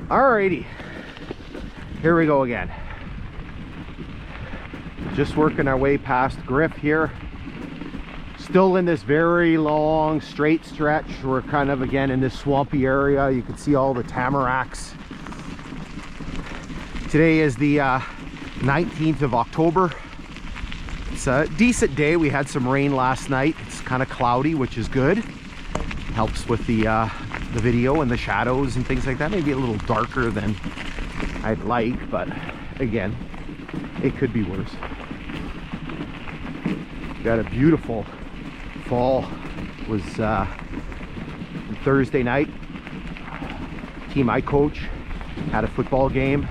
Alrighty, here we go again. Just working our way past Griff here. Still in this very long straight stretch. We're kind of again in this swampy area. You can see all the tamaracks. Today is the 19th of October. It's a decent day. We had some rain last night. It's kind of cloudy, which is good. Helps with the video and the shadows and things like that. Maybe a little darker than I'd like, but again, it could be worse. Got a beautiful fall. It was Thursday night. Team I coach had a football game.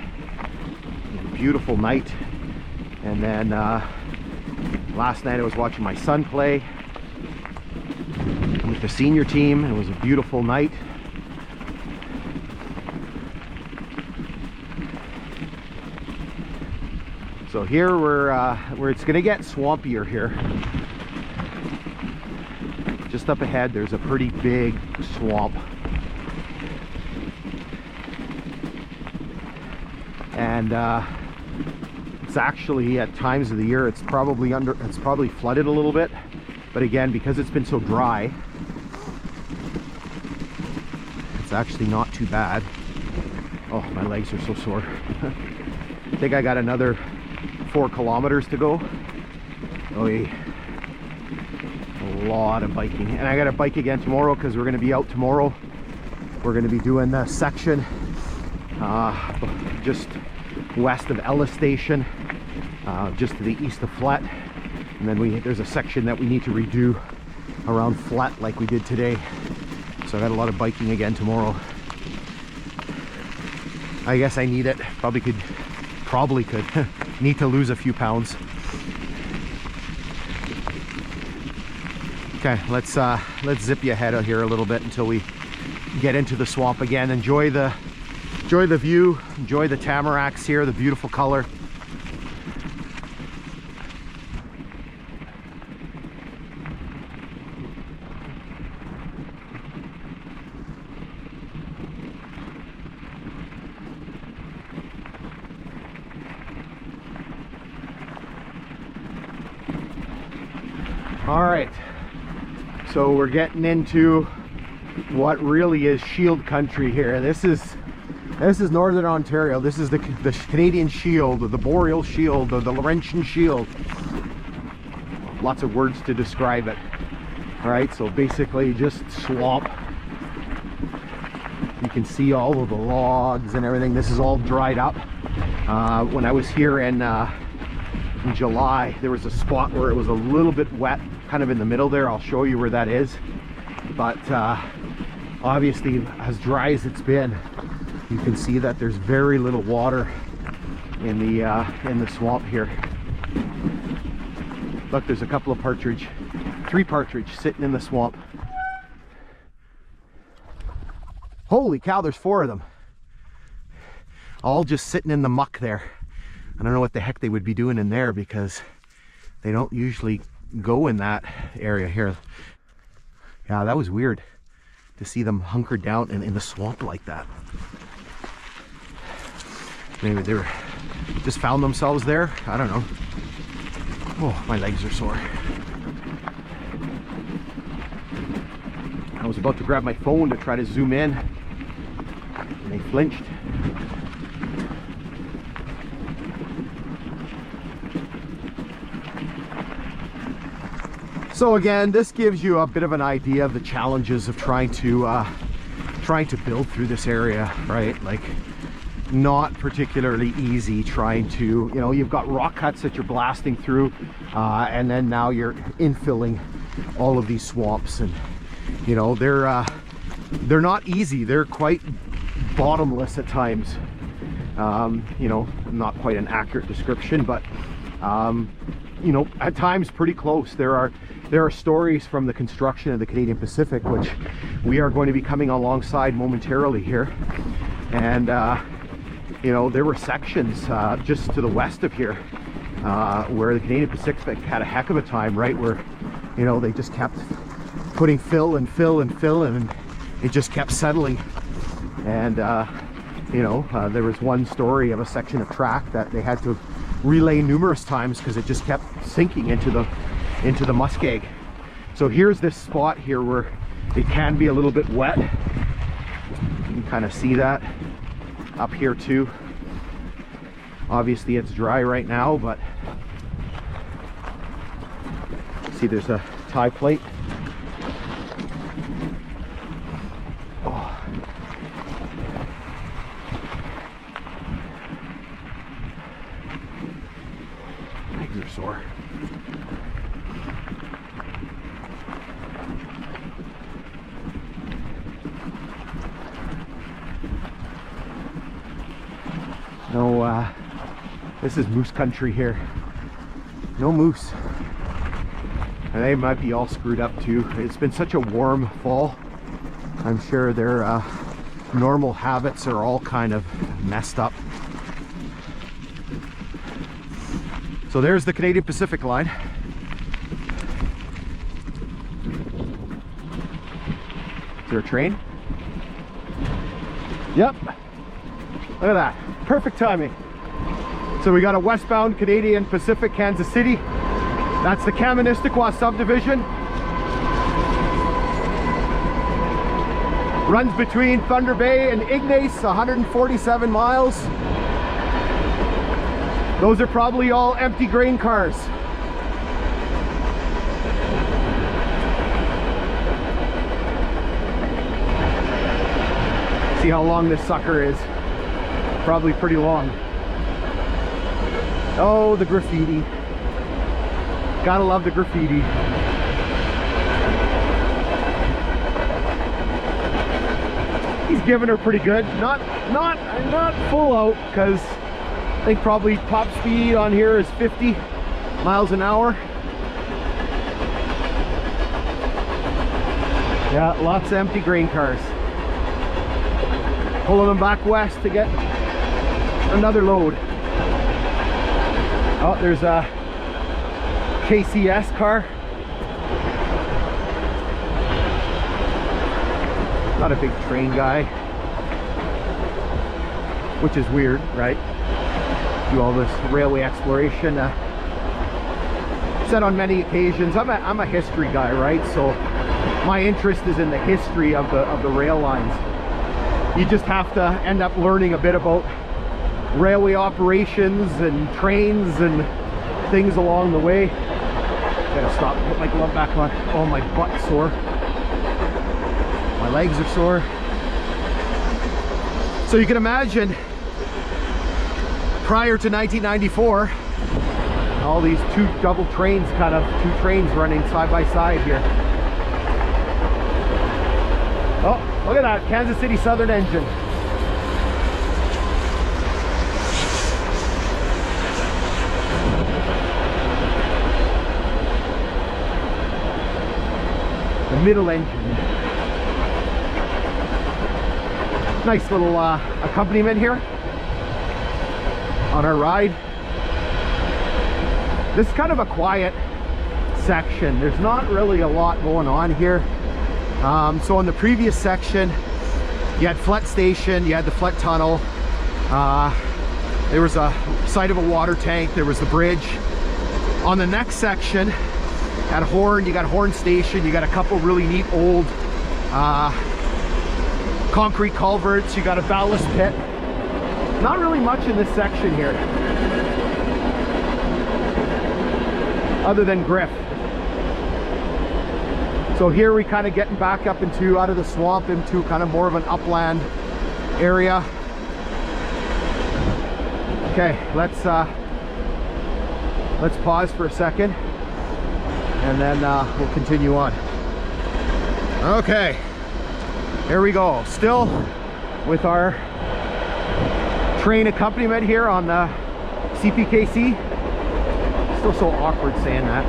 Beautiful night. And then last night I was watching my son play with the senior team. It was a beautiful night. So here where it's going to get swampier here. Just up ahead there's a pretty big swamp. And it's actually at times of the year it's probably flooded a little bit, but again, because it's been so dry, it's actually not too bad. Oh, my legs are so sore. I think I got another 4 kilometers to go. Oh yeah. A lot of biking, and I got to bike again tomorrow because we're going to be out tomorrow. We're going to be doing the section just west of Ellis Station, just to the east of Flett, and then there's a section that we need to redo around Flett like we did today. So I got a lot of biking again tomorrow. I guess I need it. Probably could need to lose a few pounds. Okay, let's zip you ahead of here a little bit until we get into the swamp again. Enjoy the view, enjoy the tamaracks here, the beautiful color. All right, so we're getting into what really is shield country here. This is Northern Ontario. This is the Canadian Shield, or the Boreal Shield, or the Laurentian Shield. Lots of words to describe it. All right, so basically just swamp. You can see all of the logs and everything. This is all dried up. When I was here in July, there was a spot where it was a little bit wet, kind of in the middle there. I'll show you where that is. But obviously, as dry as it's been, you can see that there's very little water in the swamp here. Look, there's a couple of partridge, 3 partridge sitting in the swamp. Holy cow, there's 4 of them. All just sitting in the muck there. I don't know what the heck they would be doing in there because they don't usually go in that area here. Yeah, that was weird to see them hunkered down in the swamp like that. Maybe they were just found themselves there. I don't know. Oh, my legs are sore. I was about to grab my phone to try to zoom in, and they flinched. So again, this gives you a bit of an idea of the challenges of trying to build through this area, right? Like, not particularly easy trying to, you know, you've got rock cuts that you're blasting through, and then now you're infilling all of these swamps, and you know, they're not easy. They're quite bottomless at times. You know, not quite an accurate description, but you know, at times pretty close. There are stories from the construction of the Canadian Pacific, which we are going to be coming alongside momentarily here, and you know, there were sections just to the west of here where the Canadian Pacific had a heck of a time, right? Where, you know, they just kept putting fill and fill and fill, and it just kept settling. And You know, there was one story of a section of track that they had to relay numerous times because it just kept sinking into the muskeg. So here's this spot here where it can be a little bit wet. You can kind of see that up here too. Obviously it's dry right now, but see there's a tie plate. Oh. Legs are sore. No, this is moose country here. No moose. And they might be all screwed up too. It's been such a warm fall. I'm sure their normal habits are all kind of messed up. So there's the Canadian Pacific line. Is there a train? Yep. Look at that. Perfect timing. So we got a westbound Canadian Pacific, Kansas City. That's the Kaministiquia subdivision. Runs between Thunder Bay and Ignace, 147 miles. Those are probably all empty grain cars. See how long this sucker is. Probably pretty long. Oh, the graffiti. Gotta love the graffiti. He's giving her pretty good. Not full out, because I think probably top speed on here is 50 miles an hour. Yeah, lots of empty grain cars. Pulling them back west to get another load. Oh, there's a KCS car. Not a big train guy, which is weird, right? Do all this railway exploration. Said on many occasions, I'm a history guy, right? So my interest is in the history of the rail lines. You just have to end up learning a bit about railway operations and trains and things along the way. Gotta stop and put my glove back on. Oh, my butt's sore. My legs are sore. So you can imagine, prior to 1994, all these two trains running side by side here. Oh, look at that, Kansas City Southern engine. The middle engine. Nice little accompaniment here on our ride. This is kind of a quiet section. There's not really a lot going on here. So in the previous section, you had Flet Station, you had the Flet Tunnel, there was a site of a water tank, there was the bridge. On the next section, at Horn, you got Horn Station, you got a couple really neat old concrete culverts, you got a ballast pit. Not really much in this section here, other than Griff. So here we kind of getting back up into, out of the swamp into kind of more of an upland area. Okay, let's pause for a second and then we'll continue on. Okay, here we go. Still with our train accompaniment here on the CPKC. Still so awkward saying that.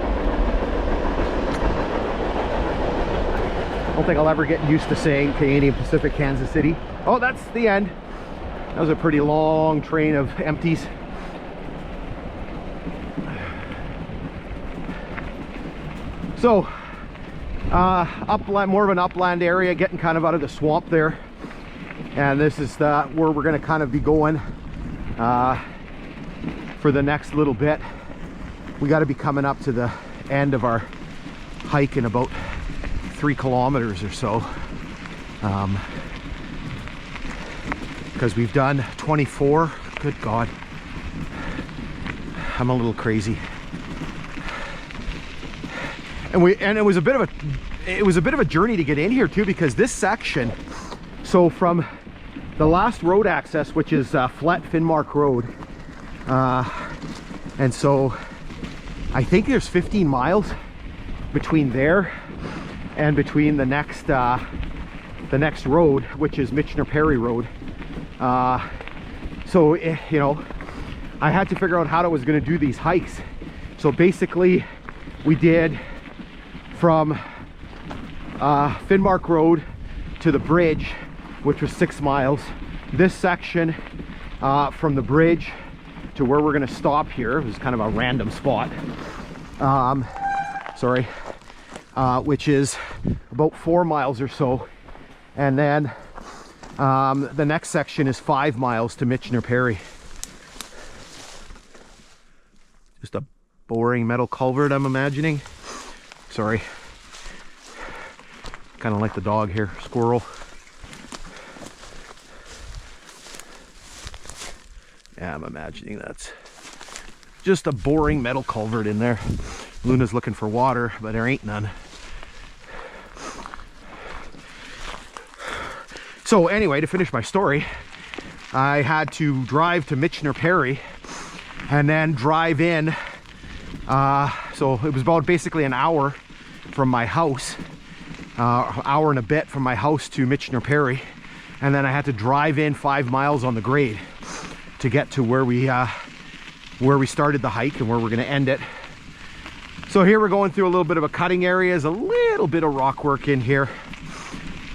I don't think I'll ever get used to saying Canadian Pacific, Kansas City. Oh, that's the end. That was a pretty long train of empties. So, upland, more of an upland area, getting kind of out of the swamp there. And this is where we're going to kind of be going for the next little bit. We got to be coming up to the end of our hike in about 3 kilometers or so, because we've done 24. Good God, I'm a little crazy. And it was a bit of a journey to get in here too, because this section, so from the last road access, which is flat Finmark Road, and so I think there's 15 miles between there and between the next road, which is Michener Perry Road. So you know, I had to figure out how I was going to do these hikes. So basically we did from Finmark Road to the bridge, which was 6 miles. This section from the bridge to where we're going to stop here, it was kind of a random spot, which is about 4 miles or so. And then the next section is 5 miles to Michener Perry. Just a boring metal culvert, I'm imagining. Sorry. Kind of like the dog here, squirrel. Yeah, I'm imagining that's just a boring metal culvert in there. Luna's looking for water, but there ain't none. So anyway, to finish my story, I had to drive to Michener Perry and then drive in. So it was about basically an hour from my house, hour and a bit from my house to Michener Perry, and then I had to drive in 5 miles on the grade to get to where we started the hike and where we're going to end it. So here we're going through a little bit of a cutting area. There's a little bit of rock work in here,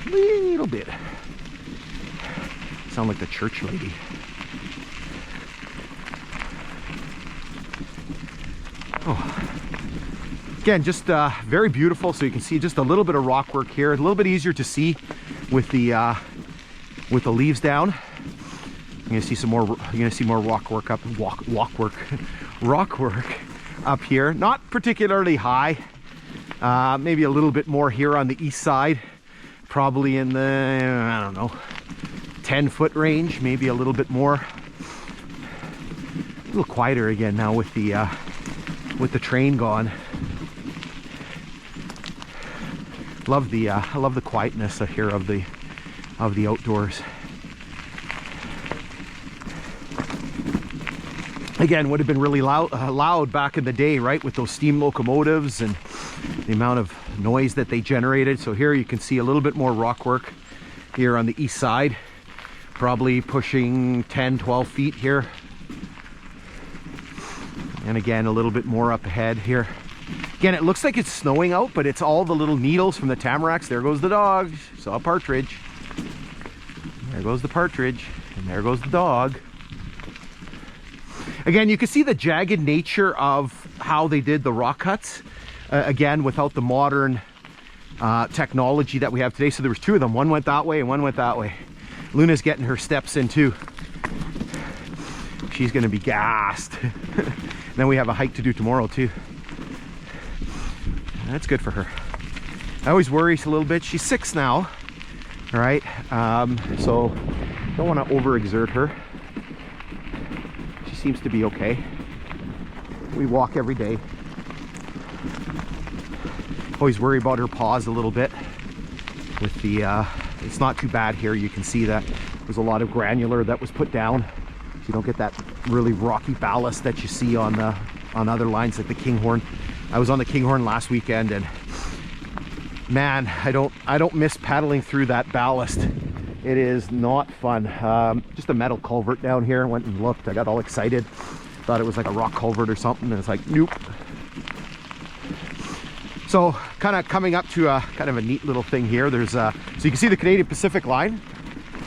little bit. Sound like the church lady. Oh, again, just very beautiful. So you can see just a little bit of rock work here. A little bit easier to see with the leaves down. You're gonna see some more. You're gonna see more rock work up. Rock work up here. Not particularly high. Maybe a little bit more here on the east side. Probably in the, I don't know, 10-foot range. Maybe a little bit more. A little quieter again now with the train gone. Love the I love the quietness here of the outdoors. Again, would have been really loud back in the day, right, with those steam locomotives and the amount of noise that they generated. So here you can see a little bit more rock work here on the east side, probably pushing 10-12 feet here. And again, a little bit more up ahead here. Again, it looks like it's snowing out, but it's all the little needles from the tamaracks. There goes the dog. Saw a partridge. There goes the partridge, and there goes the dog. Again, you can see the jagged nature of how they did the rock cuts. Again, without the modern technology that we have today. So there was 2 of them. One went that way and one went that way. Luna's getting her steps in too. She's going to be gassed. Then we have a hike to do tomorrow too. That's good for her. I always worry a little bit. She's 6 now, all right? So don't want to overexert her. Seems to be okay. We walk every day. Always worry about her paws a little bit with the it's not too bad here. You can see that there's a lot of granular that was put down, so you don't get that really rocky ballast that you see on other lines like the Kinghorn. I was on the Kinghorn last weekend, and man, I don't miss paddling through that ballast. It is not fun. Just a metal culvert down here. Went and looked. I got all excited. Thought it was like a rock culvert or something, and it's like, nope. So kind of coming up to a kind of a neat little thing here. There's so you can see the Canadian Pacific line.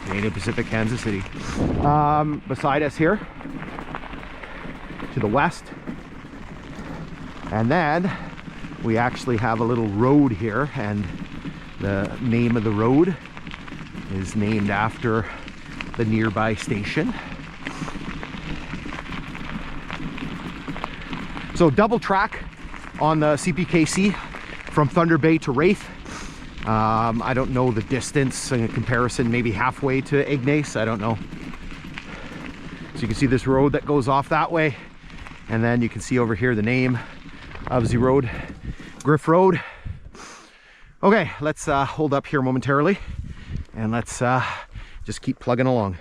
Canadian Pacific, Kansas City. Beside us here to the west. And then we actually have a little road here, and the name of the road is named after the nearby station. So double track on the CPKC from Thunder Bay to Raith. I don't know the distance in comparison, maybe halfway to Ignace, I don't know. So you can see this road that goes off that way, and then you can see over here the name of the road, Griff Road. Okay, let's hold up here momentarily, and let's just keep plugging along.